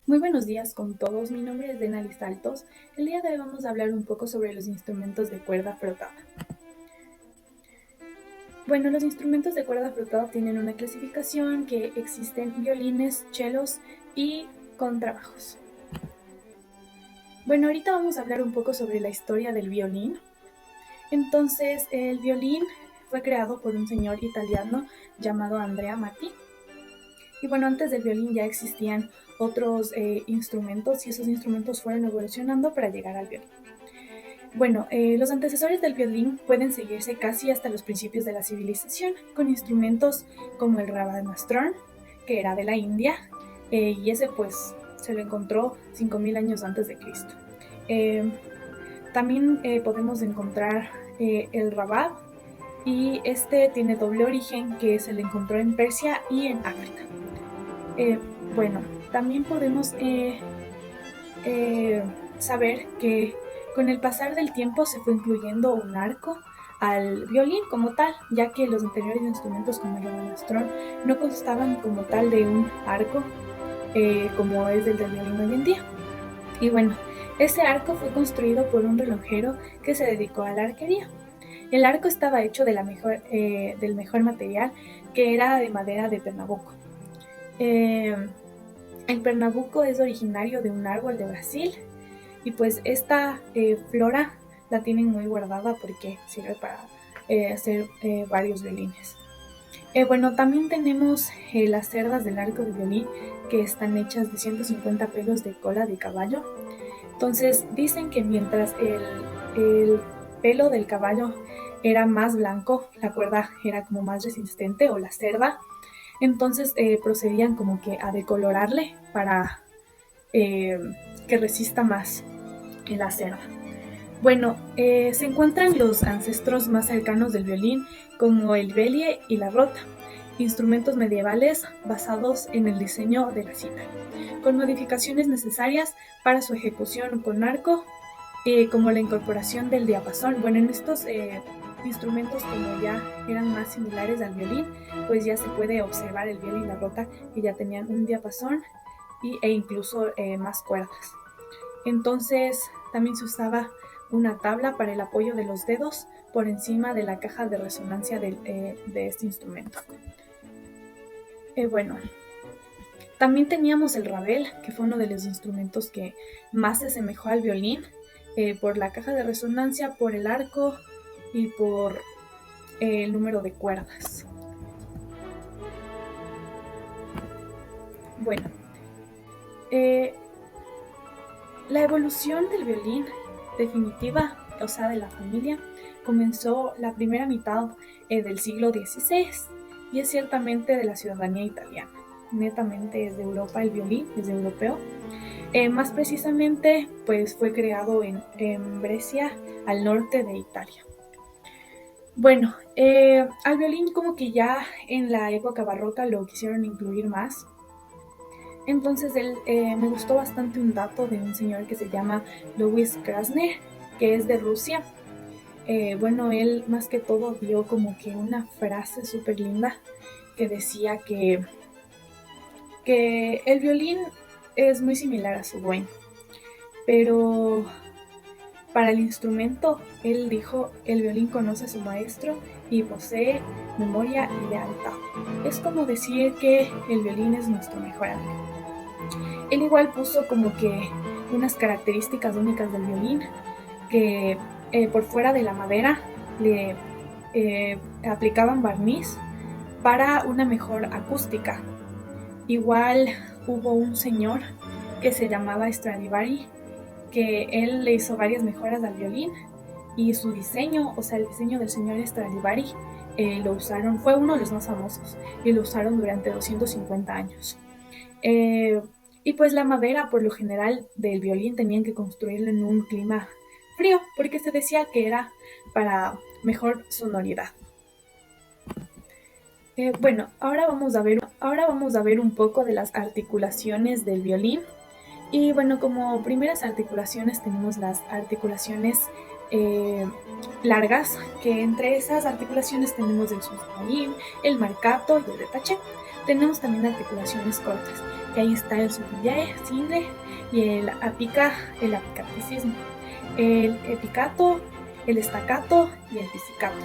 Muy buenos días con todos, mi nombre es Denali Saltos. El día de hoy vamos a hablar un poco sobre los instrumentos de cuerda frotada. Bueno, los instrumentos de cuerda frotada tienen una clasificación que existen violines, chelos y contrabajos. Bueno, ahorita vamos a hablar un poco sobre la historia del violín. Entonces, el violín fue creado por un señor italiano llamado Andrea Matti. Y bueno, antes del violín ya existían otros instrumentos y esos instrumentos fueron evolucionando para llegar al violín. Bueno, los antecesores del violín pueden seguirse casi hasta los principios de la civilización, con instrumentos como el rabanastrón, que era de la India, y ese pues se lo encontró 5000 años antes de Cristo. También podemos encontrar el rabad, y este tiene doble origen, que se le encontró en Persia y en África. Bueno, también podemos saber que con el pasar del tiempo se fue incluyendo un arco al violín como tal, ya que los anteriores instrumentos como el rabanastrón no constaban como tal de un arco como es el del violín hoy en día. Y bueno, ese arco fue construido por un relojero que se dedicó a la arquería. El arco estaba hecho del mejor material, que era de madera de Pernambuco. El Pernambuco es originario de un árbol de Brasil, y pues esta flora la tienen muy guardada porque sirve para hacer varios violines. Bueno, también tenemos las cerdas del arco de violín, que están hechas de 150 pelos de cola de caballo. Entonces dicen que mientras el pelo del caballo era más blanco, la cuerda era como más resistente, o la cerda. Entonces procedían como que a decolorarle para que resista más la cerda. Bueno, se encuentran los ancestros más cercanos del violín, como el velie y la rota, instrumentos medievales basados en el diseño de la cítara, con modificaciones necesarias para su ejecución con arco, como la incorporación del diapasón. Bueno, en estos instrumentos, como ya eran más similares al violín, pues ya se puede observar el violín y la rota, que ya tenían un diapasón e incluso más cuerdas. Entonces también se usaba una tabla para el apoyo de los dedos por encima de la caja de resonancia de este instrumento. Bueno, también teníamos el rabel, que fue uno de los instrumentos que más se asemejó al violín, por la caja de resonancia, por el arco y por el número de cuerdas. Bueno, la evolución del violín definitiva, o sea, de la familia, comenzó la primera mitad del siglo XVI, y es ciertamente de la ciudadanía italiana. Netamente es de Europa el violín, es europeo. Más precisamente, pues fue creado en Brescia, al norte de Italia. Bueno, al violín como que ya en la época barroca lo quisieron incluir más. Entonces me gustó bastante un dato de un señor que se llama Louis Krasner, que es de Rusia. Bueno, él más que todo dio como que una frase súper linda, que decía que el violín es muy similar a su dueño, pero para el instrumento, él dijo: el violín conoce a su maestro y posee memoria y lealtad. Es como decir que el violín es nuestro mejor amigo. Él igual puso como que unas características únicas del violín, que por fuera de la madera le aplicaban barniz para una mejor acústica. Igual hubo un señor que se llamaba Stradivari, que él le hizo varias mejoras al violín, y su diseño, o sea, el diseño del señor Stradivari, lo usaron, fue uno de los más famosos, y lo usaron durante 250 años. Y pues la madera, por lo general, del violín tenían que construirlo en un clima frío, porque se decía que era para mejor sonoridad. Bueno, ahora vamos a ver un poco de las articulaciones del violín. Y bueno, como primeras articulaciones tenemos las articulaciones largas, que entre esas articulaciones tenemos el sustain, el marcato y el retache. Tenemos también articulaciones cortas, que ahí está el subdiae, cinde, y el apicaticismo, el epicato, el estacato y el pizzicato.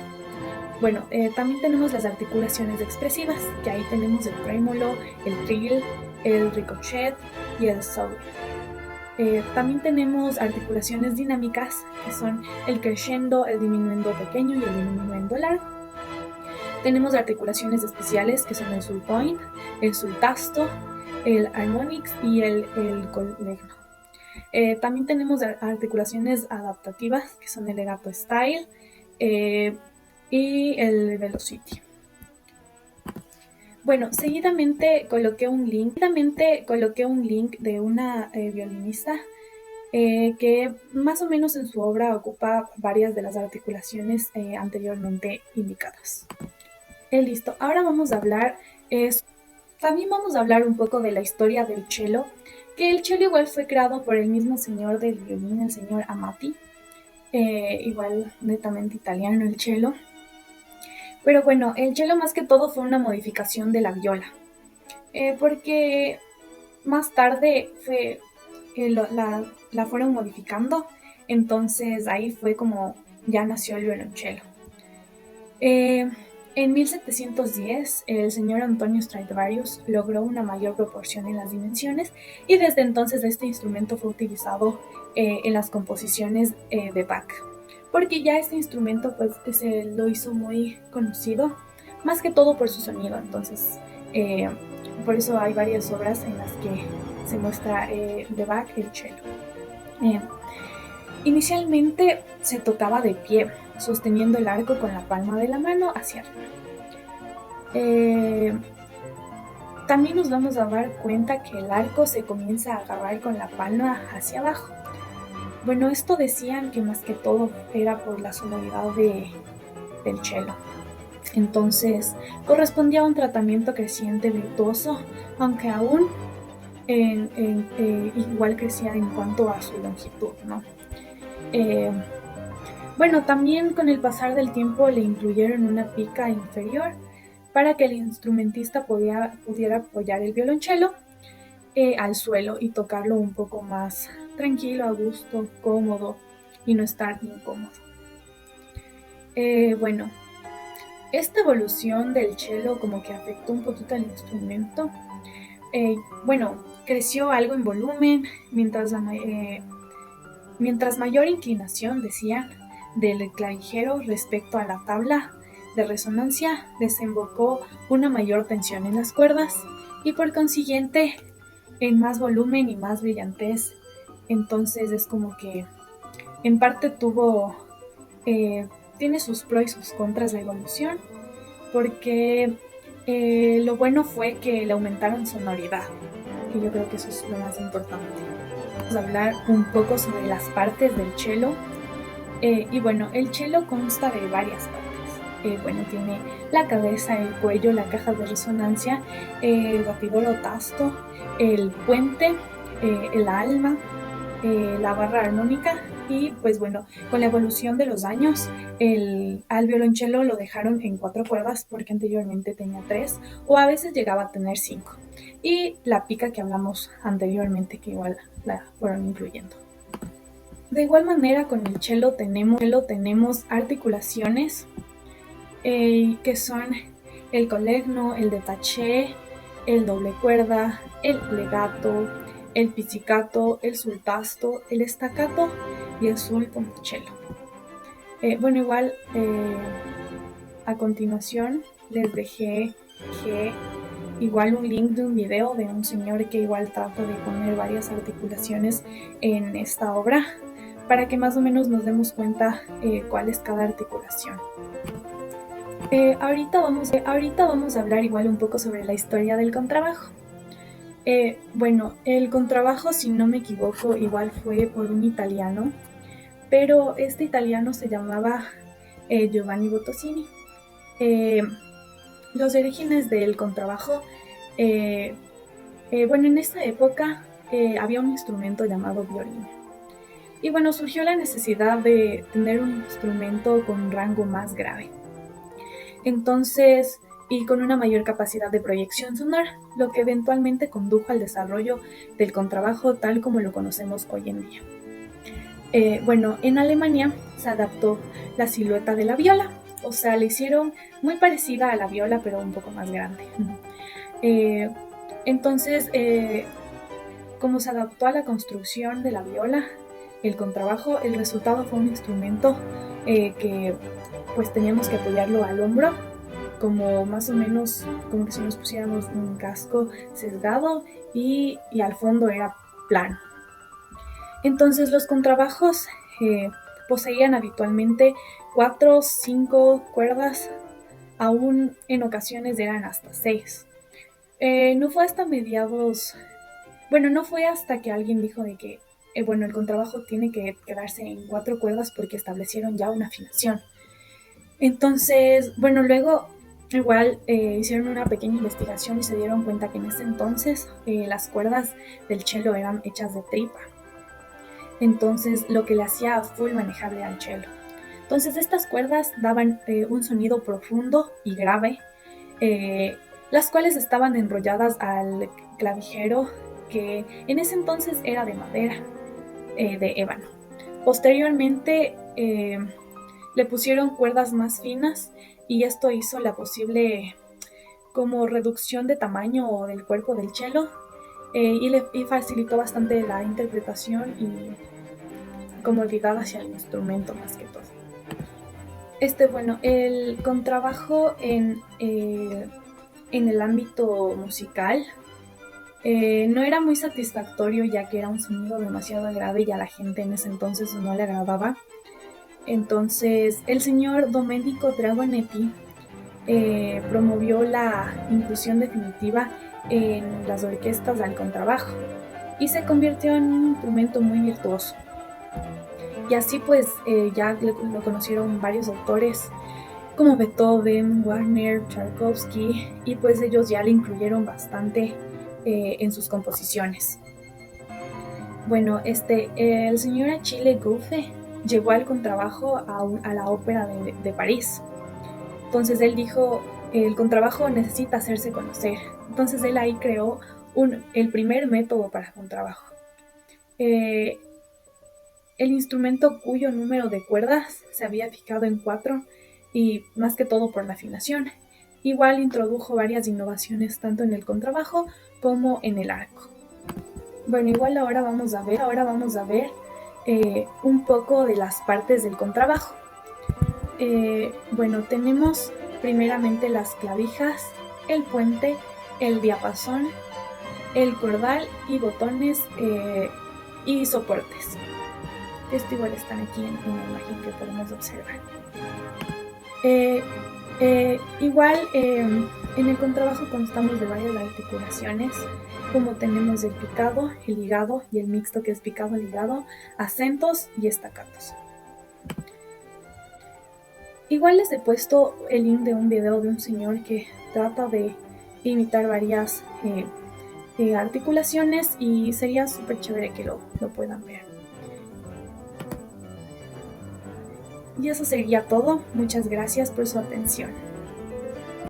Bueno, también tenemos las articulaciones expresivas, que ahí tenemos el trémolo, el trill, el ricochet y el soul. También tenemos articulaciones dinámicas, que son el crescendo, el diminuendo pequeño y el diminuendo largo. Tenemos articulaciones especiales, que son el sul point, el sul tasto, el harmonics y el colegno. También tenemos articulaciones adaptativas, que son el legato style y el velocity. Bueno, seguidamente coloqué un link de una violinista que más o menos en su obra ocupa varias de las articulaciones anteriormente indicadas. Listo, ahora también vamos a hablar un poco de la historia del cello, que el cello igual fue creado por el mismo señor del violín, el señor Amati, igual netamente italiano el cello. Pero bueno, el cello más que todo fue una modificación de la viola, porque más tarde la fueron modificando, entonces ahí fue como ya nació el violonchelo. En 1710, el señor Antonio Stradivarius logró una mayor proporción en las dimensiones y desde entonces este instrumento fue utilizado en las composiciones de Bach, porque ya este instrumento pues se lo hizo muy conocido, más que todo por su sonido, entonces por eso hay varias obras en las que se muestra de Bach el cello. Inicialmente se tocaba de pie, sosteniendo el arco con la palma de la mano hacia arriba. También nos vamos a dar cuenta que el arco se comienza a agarrar con la palma hacia abajo. Bueno, esto decían que más que todo era por la sonoridad del cello. Entonces, correspondía a un tratamiento creciente virtuoso, aunque aún igual crecía en cuanto a su longitud, ¿no? Bueno, también con el pasar del tiempo le incluyeron una pica inferior para que el instrumentista pudiera apoyar el violonchelo al suelo y tocarlo un poco más tranquilo, a gusto, cómodo y no estar incómodo. Bueno, esta evolución del cello como que afectó un poquito al instrumento. Bueno, creció algo en volumen, mientras mayor inclinación, decían, del clavijero respecto a la tabla de resonancia, desembocó una mayor tensión en las cuerdas y por consiguiente en más volumen y más brillantez. Entonces es como que en parte tiene sus pros y sus contras la evolución, porque lo bueno fue que le aumentaron sonoridad, que yo creo que eso es lo más importante. Vamos a hablar un poco sobre las partes del cello. Y bueno, el cello consta de varias partes. Bueno, tiene la cabeza, el cuello, la caja de resonancia, el batidor tasto, el puente, el alma, la barra armónica y pues bueno, con la evolución de los años al violonchelo lo dejaron en 4 cuerdas porque anteriormente tenía 3 o a veces llegaba a tener 5 y la pica que hablamos anteriormente que igual la fueron incluyendo. De igual manera con el cello tenemos articulaciones que son el colegno, el detaché, el doble cuerda, el legato, el pizzicato, el sul tasto, el staccato y el sul ponticello. Bueno, igual a continuación les dejé igual un link de un video de un señor que igual trata de poner varias articulaciones en esta obra para que más o menos nos demos cuenta cuál es cada articulación. Ahorita vamos a hablar igual un poco sobre la historia del contrabajo. Bueno, el contrabajo, si no me equivoco, igual fue por un italiano, pero este italiano se llamaba Giovanni Bottosini. Los orígenes del contrabajo, bueno, en esta época había un instrumento llamado violín. Y bueno, surgió la necesidad de tener un instrumento con un rango más grave. Entonces, y con una mayor capacidad de proyección sonora, lo que eventualmente condujo al desarrollo del contrabajo tal como lo conocemos hoy en día. Bueno, en Alemania se adaptó la silueta de la viola, o sea, le hicieron muy parecida a la viola, pero un poco más grande. Entonces, como se adaptó a la construcción de la viola, el contrabajo, el resultado fue un instrumento que pues teníamos que apoyarlo al hombro, como más o menos como que si nos pusiéramos un casco sesgado y al fondo era plano. Entonces los contrabajos poseían habitualmente 4 o 5 cuerdas, aún en ocasiones eran hasta 6. No fue hasta mediados, bueno, no fue hasta que alguien dijo de que, bueno, el contrabajo tiene que quedarse en 4 cuerdas porque establecieron ya una afinación. Entonces, bueno, luego igual hicieron una pequeña investigación y se dieron cuenta que en ese entonces las cuerdas del cello eran hechas de tripa. Entonces, lo que le hacía full manejable al cello. Entonces, estas cuerdas daban un sonido profundo y grave, las cuales estaban enrolladas al clavijero, que en ese entonces era de madera, de ébano. Posteriormente, le pusieron cuerdas más finas y esto hizo la posible como reducción de tamaño del cuerpo del cello y facilitó bastante la interpretación y comodidad hacia el instrumento más que todo. Bueno, el contrabajo en el ámbito musical no era muy satisfactorio, ya que era un sonido demasiado grave y a la gente en ese entonces no le agradaba. Entonces el señor Domenico Dragonetti promovió la inclusión definitiva en las orquestas al contrabajo y se convirtió en un instrumento muy virtuoso. Y así pues ya lo conocieron varios autores como Beethoven, Wagner, Tchaikovsky, y pues ellos ya le incluyeron bastante en sus composiciones. Bueno, el señor Achille Gouffe llevó al contrabajo a la ópera de París. Entonces él dijo, el contrabajo necesita hacerse conocer. Entonces él ahí creó el primer método para contrabajo. El instrumento cuyo número de cuerdas se había fijado en 4 y más que todo por la afinación. Igual introdujo varias innovaciones tanto en el contrabajo como en el arco. Bueno, igual ahora vamos a ver un poco de las partes del contrabajo. Bueno, tenemos primeramente las clavijas, el puente, el diapasón, el cordal y botones y soportes. Esto igual están aquí en la imagen que podemos observar. En el contrabajo constamos de varias articulaciones, como tenemos el picado, el ligado y el mixto, que es picado, ligado, acentos y estacatos. Igual les he puesto el link de un video de un señor que trata de imitar varias articulaciones y sería súper chévere que lo puedan ver. Y eso sería todo. Muchas gracias por su atención.